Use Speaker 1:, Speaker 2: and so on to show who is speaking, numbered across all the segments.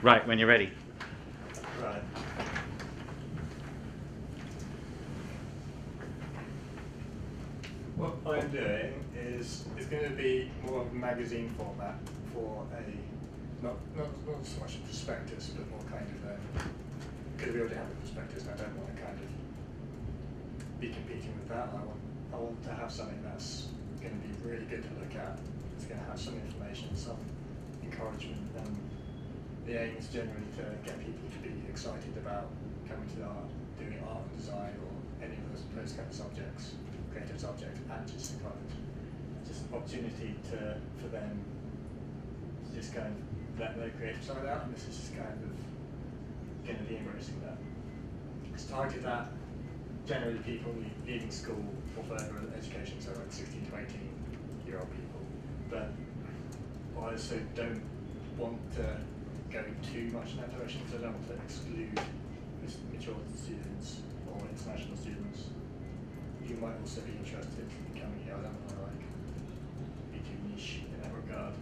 Speaker 1: Right, when you're ready.
Speaker 2: Right. What I'm doing is it's going to be more of a magazine format for a not so much a prospectus, but more kind of a. Because we already have a prospectus, and I don't want to kind of be competing with that. I want to have something that's going to be really good to look at. It's going to have some information, some encouragement, and the aim is generally to get people to be excited about coming to art, doing art and design, or any of those kind of subjects, creative subjects, at Chichester College. Just an opportunity for them to just kind of let their creative side out, and this is just kind of going to be embracing that. It's targeted at generally people leaving school or further education, so like 16 to 18-year-old people. But I also don't want to go too much in that direction, because I don't want to exclude mature students or international students. You might also be interested in coming here. I don't want to like be too niche in that regard.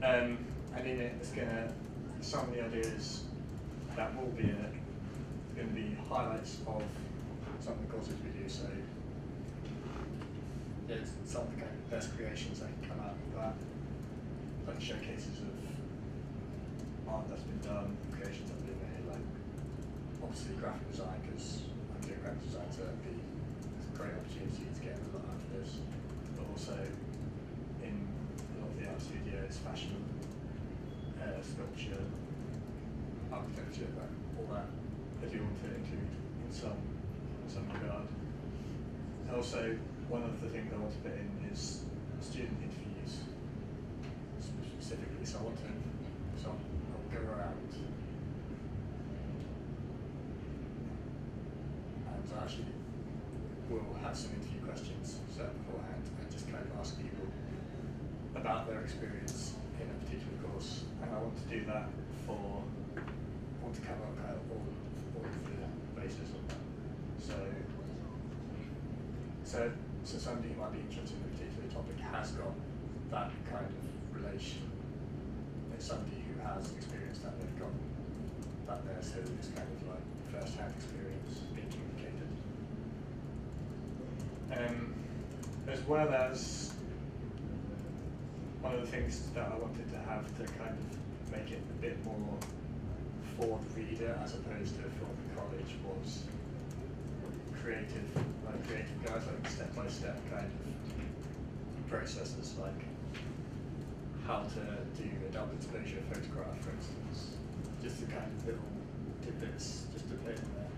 Speaker 2: And in it, it's gonna some of the ideas that will be in it. Going to be highlights of some of the courses we do. So there's some of the kind of best creations that can come out of that, like showcases of art that's been done, creations that have been made, like obviously graphic design, because I'm doing graphic design, so it'd be a great opportunity to get a lot out of this. But also in a lot of the art studios, fashion, sculpture, architecture, all that. I do want to include in some regard. Also, one of the things I want to put in is student interviews specifically. So I'll go around and I actually will have some interview questions set beforehand and just kind of ask people about their experience in a particular course. And I want to do that I want to cover kind of all of the bases of that. So somebody who might be interested in a particular topic has got that kind of relation. It's somebody who has experienced that, they've got that there, so it's kind of like first-hand experience being communicated. As well as one of the things that I wanted to have to kind of make it a bit more for the reader as opposed to for the college was creative guides, like step-by-step kind of processes, like how to do a double exposure photograph, for instance. Just the kind of little tidbits just to put in there.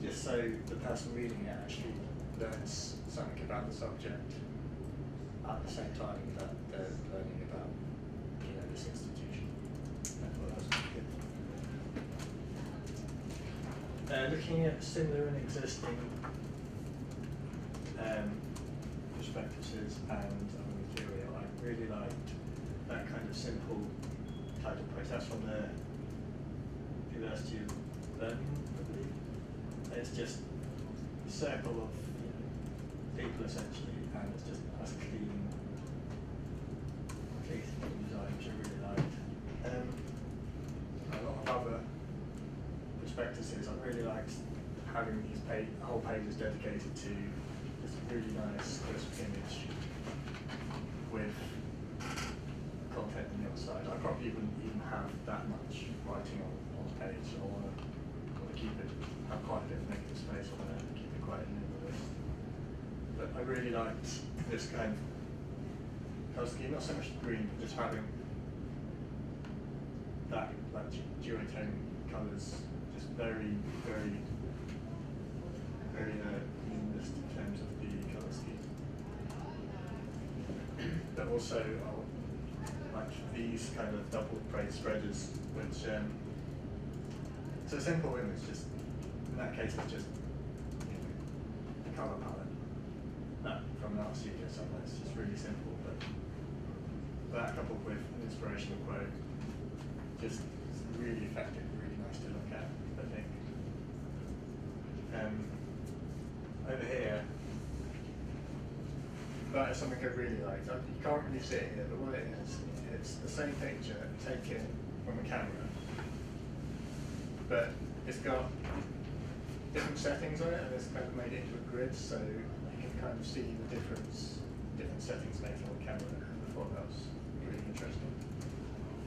Speaker 2: Just so the person reading it actually learns something about the subject at the same time that they're learning about, this institution. I thought that was good. Looking at similar and existing prospectuses and material, I really liked that kind of simple title process from the University of Birmingham, I believe. It's just a circle of people essentially, and it's just a clean design, which I really liked. A lot of other prospectuses, I really liked having these whole pages dedicated to this really nice crisp image with content on the other side. I probably wouldn't even have that much writing on the page. I want to keep it, have quite a bit of negative space. I want to keep it quite minimalist. But I really liked this kind of colour scheme, not so much green, but just having that like duotone colours, just very, very, very minimalist in terms of the colour scheme. But also, like these kind of double braid spreaders, which it's a simple image. Just in that case, it's just a colour palette from an art studio somewhere. It's just really simple, but that coupled with an inspirational quote, just really effective, really nice to look at, I think. Over here, that is something I really liked. You can't really see it here, but what it is, it's the same picture taken from a camera, but it's got different settings on it, and it's kind of made it into a grid, so you can kind of see the different settings made from the camera. And I thought that was really interesting.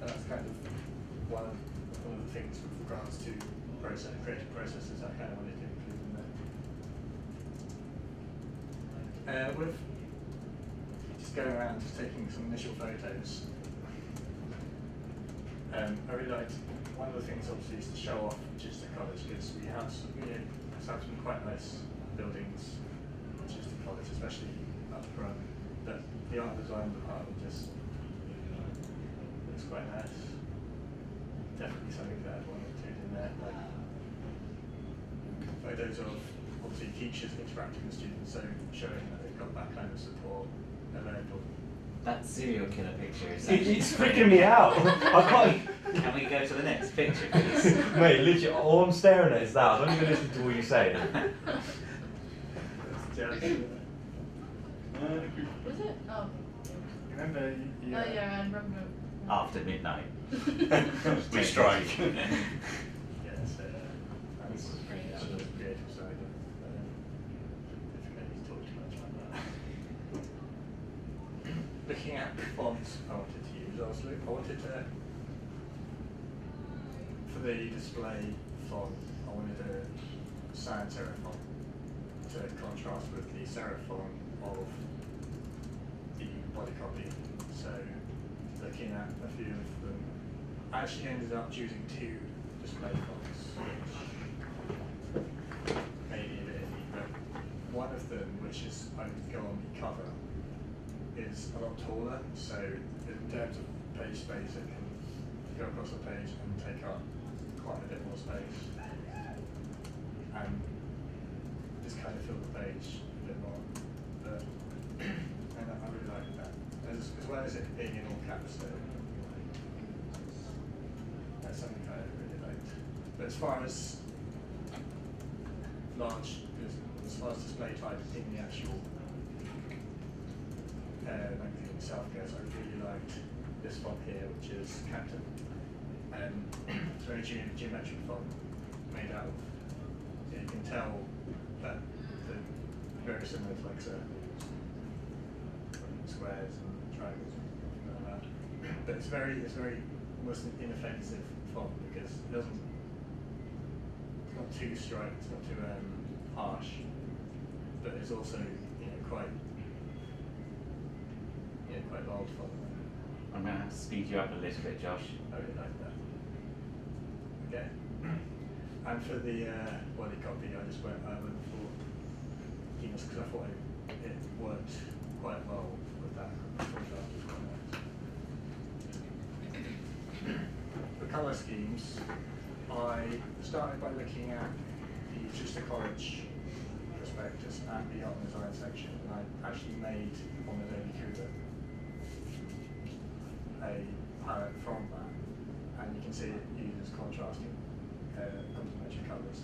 Speaker 2: And that's kind of one of the things with regards to creative processes I kind of wanted to include in there. With just going around, just taking some initial photos, I really liked, one of the things obviously is to show off Chichester College, because we have some quite nice buildings at Chichester College, especially up front, but the art design department just looks quite nice. Definitely something that I'd want to include in there, like photos of obviously teachers interacting with students, so showing that they've got that kind of support available.
Speaker 1: That serial killer picture is
Speaker 3: It's freaking me out. I can't.
Speaker 1: Can we go to the next picture, please?
Speaker 3: Mate, literally, all I'm staring at is that. I don't even listen to what you say.
Speaker 2: That's
Speaker 4: Was it? Oh.
Speaker 2: Remember,
Speaker 4: Oh yeah, I remember.
Speaker 1: After midnight.
Speaker 5: We strike.
Speaker 2: Yeah, so that's the creative side of difficult to talk too much about that. Looking at the fonts I wanted to use, I wanted to, for the display font, I wanted a sans serif font to contrast with the serif font of the body copy. So looking at a few of them, I actually ended up choosing 2 display fonts, which may be a bit iffy, but one of them, which is I would go on the cover, is a lot taller, so in terms of page space it can go across the page and take up quite a bit more space, and just kind of fill the page a bit more. But and I really like that, as well as it being in all caps, so that's something I really liked. But as far as display type in the actual magazine itself goes, I really liked this font here, which is Captain. It's very geometric font, made out of, you can tell that they're very similar to like circles, squares and triangles and like that. But it's very almost an inoffensive font, because it doesn't, it's not too straight, it's not too harsh, but it's also quite bold font.
Speaker 1: I'm going to have to speed you up a little bit, Josh.
Speaker 2: I really like that. Okay. And for the body copy, I went for Enos, because I thought it worked quite well with that. For colour schemes, I started by looking at the Chichester College prospectus and the art and design section, and I actually made on the Daily Cougar a palette from that, and you can see it uses contrasting complementary colours,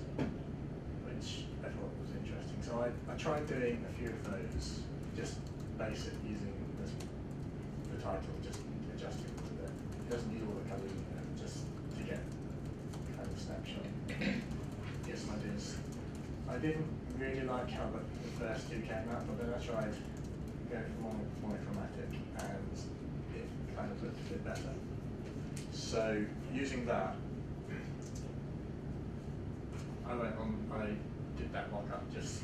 Speaker 2: which I thought was interesting. So I tried doing a few of those, just basic, using the title, just adjusting it to it doesn't use all the colours in there, just to get kind of snapshot. Get some ideas. I didn't really like how the first 2 came out, but then I tried going for monochromatic, and it kind of looked a bit better. So using that, I did that mock-up, just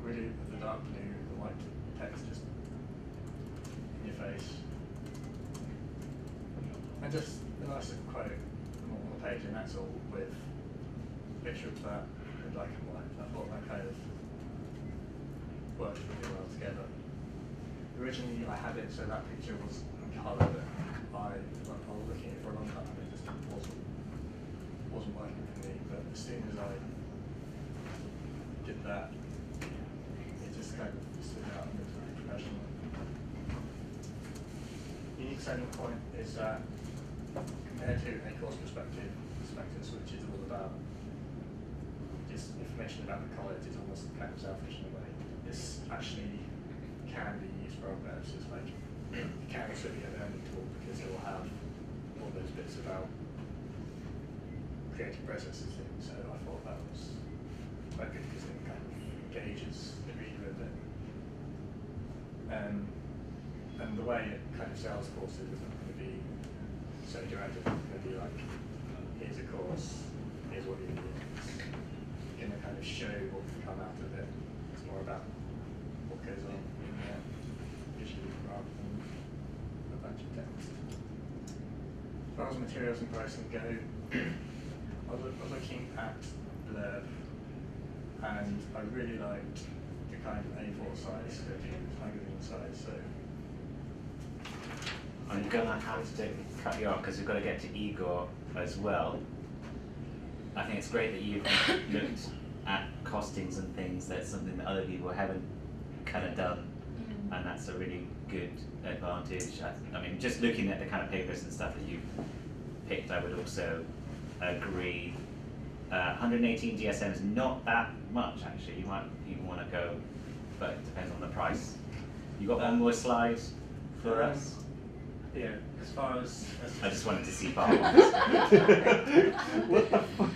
Speaker 2: really with the dark blue, the white text just in your face, and just a nice little quote on the page, and that's all with a picture of that in black and white. I thought that kind of worked really well together. Originally I had it so that picture was in colour, but I was looking at it for a long time and it just wasn't working for me. But as soon as I did that, it just kind of stood out and looked really professional. Unique selling point is that compared to a course prospectus, which is all about just information about the college, it's almost kind of selfish in a way. It's actually can be used for other purposes. Like it can also be a learning tool because it will have all those bits about creative processes in. So I thought that was quite good because it kind of engages the reader a bit. And the way it kind of sells courses is not going to be so direct. It's going to be like, here's a course, here's what it is. It's going to kind of show what can come out of it. It's more about what goes on in there, visually rather than a bunch of text. As far as materials and pricing go, I was looking at Blurb, and I really liked the kind of A4 size, 13 magazine size. So
Speaker 1: I'm gonna have to cut you off because we've got to get to Igor as well. I think it's great that you've looked at costings and things. That's something that other people haven't kind of done, and that's a really good advantage. I mean, just looking at the kind of papers and stuff that you've picked, I would also agree. 118 GSM is not that much actually. You might even want to go, but it depends on the price. You got one more slide for us?
Speaker 5: Yeah, as far as
Speaker 1: I just wanted to see part of this.
Speaker 3: What the fuck?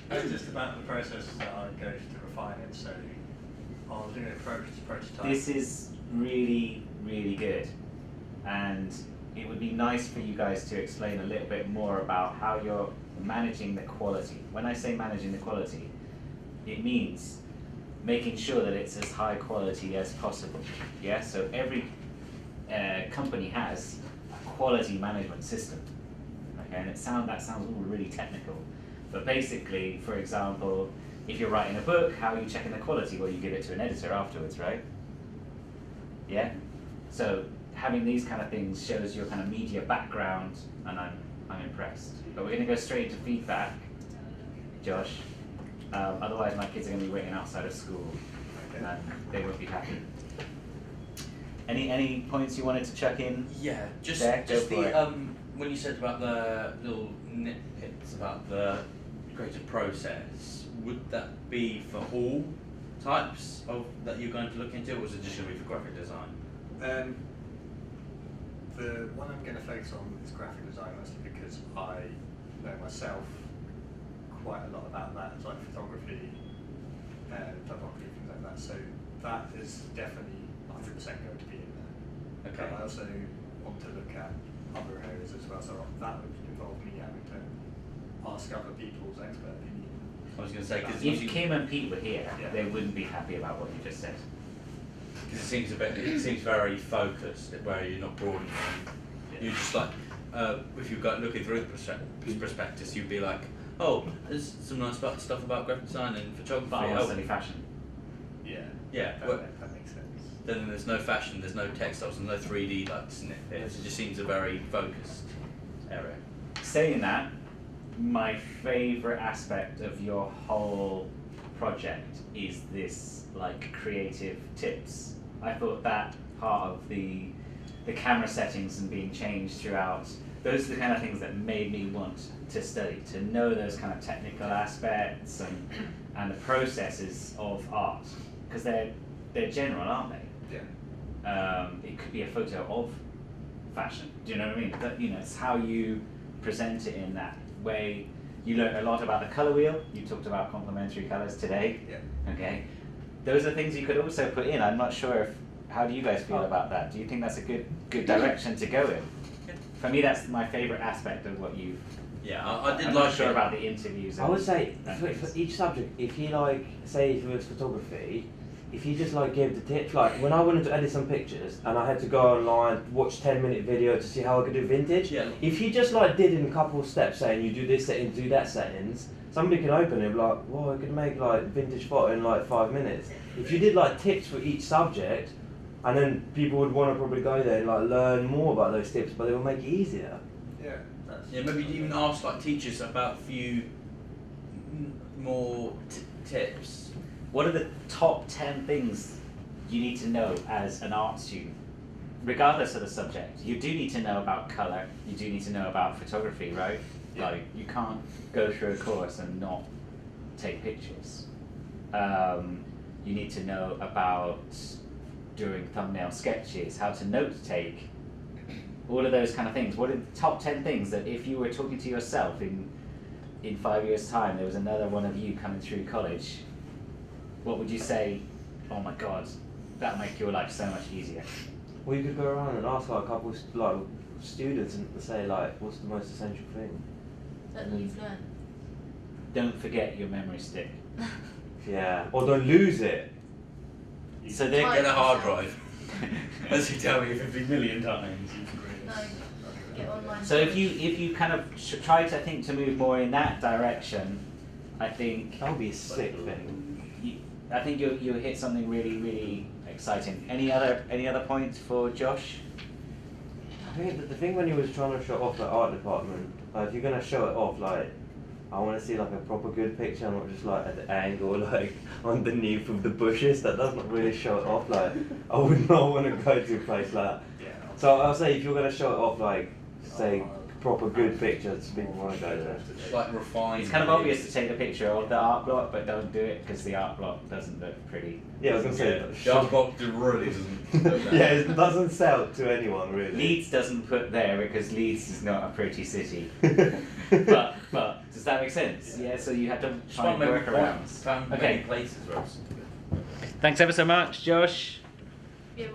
Speaker 5: it's just about the process that I go to refine it. So I'll do a prototype.
Speaker 1: This is really, really good, and it would be nice for you guys to explain a little bit more about how you're managing the quality. When I say managing the quality, it means making sure that it's as high quality as possible. Yeah, so every company has a quality management system. Okay, and that sounds all really technical, but basically, for example, if you're writing a book, how are you checking the quality? Well, you give it to an editor afterwards, right? Yeah. So having these kind of things shows your kind of media background, and I'm impressed. But we're going to go straight into feedback, Josh. Otherwise, my kids are going to be waiting outside of school, and they won't be happy. Any points you wanted to chuck in?
Speaker 6: Yeah, just
Speaker 1: There, go
Speaker 6: just
Speaker 1: for
Speaker 6: the
Speaker 1: it.
Speaker 6: when you said about the little nitpicks about the creative process, would that be for all types of that you're going to look into, or was it just going to be for graphic design?
Speaker 2: The one I'm going to focus on is graphic design, mostly because I know myself quite a lot about that, like photography and typography, things like that. So that is definitely 100% going to be in there.
Speaker 6: Okay.
Speaker 2: But I also want to look at other areas as well, so that would involve me having to ask other people's expert opinion.
Speaker 6: I was going to say because
Speaker 1: If Kim and Pete were here,
Speaker 2: Yeah.
Speaker 1: they wouldn't be happy about what you just said.
Speaker 6: it seems very focused, where you're not broadening. You're just like if you've got looking through the prospectus, you'd be like, oh, there's some nice stuff about graphic design and photography.
Speaker 1: But I
Speaker 6: Oh,
Speaker 1: want any fashion.
Speaker 2: Yeah.
Speaker 6: yeah.
Speaker 2: That makes sense.
Speaker 6: Then there's no fashion, there's no textiles, there's no 3D like snippets. It just seems a very focused area.
Speaker 1: Saying that, my favourite aspect of your whole project is this like creative tips. I thought that part of the camera settings and being changed throughout, those are the kind of things that made me want to study, to know those kind of technical aspects and the processes of art, because they're general, aren't they?
Speaker 2: Yeah.
Speaker 1: It could be a photo of fashion. Do you know what I mean? That, you know, it's how you present it in that way. You learned a lot about the color wheel. You talked about complementary colors today.
Speaker 2: Yeah.
Speaker 1: Okay. Those are things you could also put in. I'm not sure if. How do you guys feel about that? Do you think that's a good direction to go in? For me, that's my favorite aspect of what you've.
Speaker 6: Yeah, I did
Speaker 1: I'm
Speaker 6: like
Speaker 1: not sure
Speaker 6: it.
Speaker 1: about the interviews.
Speaker 3: I would say
Speaker 1: and
Speaker 3: for
Speaker 1: things.
Speaker 3: each subject, if you like, say if it was photography, if you just like give the tips, like when I wanted to edit some pictures and I had to go online, watch 10-minute video to see how I could do vintage.
Speaker 6: Yeah.
Speaker 3: If you just like did in a couple of steps, saying you do this setting, do that settings, somebody can open it and be like, well, I could make like vintage photo in like 5 minutes. If you did like tips for each subject, and then people would want to probably go there and like learn more about those tips, but they will make it easier.
Speaker 2: Yeah. That's
Speaker 6: Yeah, maybe even ask like teachers about a few more tips.
Speaker 1: What are the top 10 things you need to know as an art student? Regardless of the subject, you do need to know about colour, you do need to know about photography, right?
Speaker 2: Yeah.
Speaker 1: Like, you can't go through a course and not take pictures. You need to know about doing thumbnail sketches, how to note take, all of those kind of things. What are the top 10 things that if you were talking to yourself in 5 years' time, there was another one of you coming through college, what would you say, oh my god, that'll make your life so much easier?
Speaker 3: Well, you could go around and ask like a couple like students and say like, what's the most essential thing?
Speaker 4: That you've learned.
Speaker 1: Don't forget your memory stick.
Speaker 3: Yeah. Or don't lose it.
Speaker 1: So they
Speaker 6: Get a hard drive. As you tell me 50 million times.
Speaker 4: No, get online.
Speaker 1: So if you kind of try to think to move more in that direction, I think
Speaker 3: That would be a sick thing.
Speaker 1: I think you'll hit something really, really exciting. Any other points for Josh?
Speaker 3: I think that the thing when he was trying to show off the art department, like if you're gonna show it off, like I want to see like a proper good picture, not just like at the angle, like underneath of the bushes. That doesn't really show it off. Like I would not want to go to a place like that.
Speaker 2: Yeah.
Speaker 3: So I'll say if you're gonna show it off, like say proper good pictures, people want to go there.
Speaker 6: It's like refined.
Speaker 1: It's kind of obvious to take a picture of the art block, but don't do it because the art block doesn't look pretty.
Speaker 3: Yeah, I was gonna say.
Speaker 6: The art box really doesn't.
Speaker 3: Yeah, it doesn't sell to anyone really.
Speaker 1: Leeds doesn't put there because Leeds is not a pretty city. but does that make sense? Yeah, so you have to find workarounds.
Speaker 6: Found
Speaker 1: Okay.
Speaker 6: many places where it's
Speaker 1: Thanks ever so much, Josh.
Speaker 4: Yeah, well,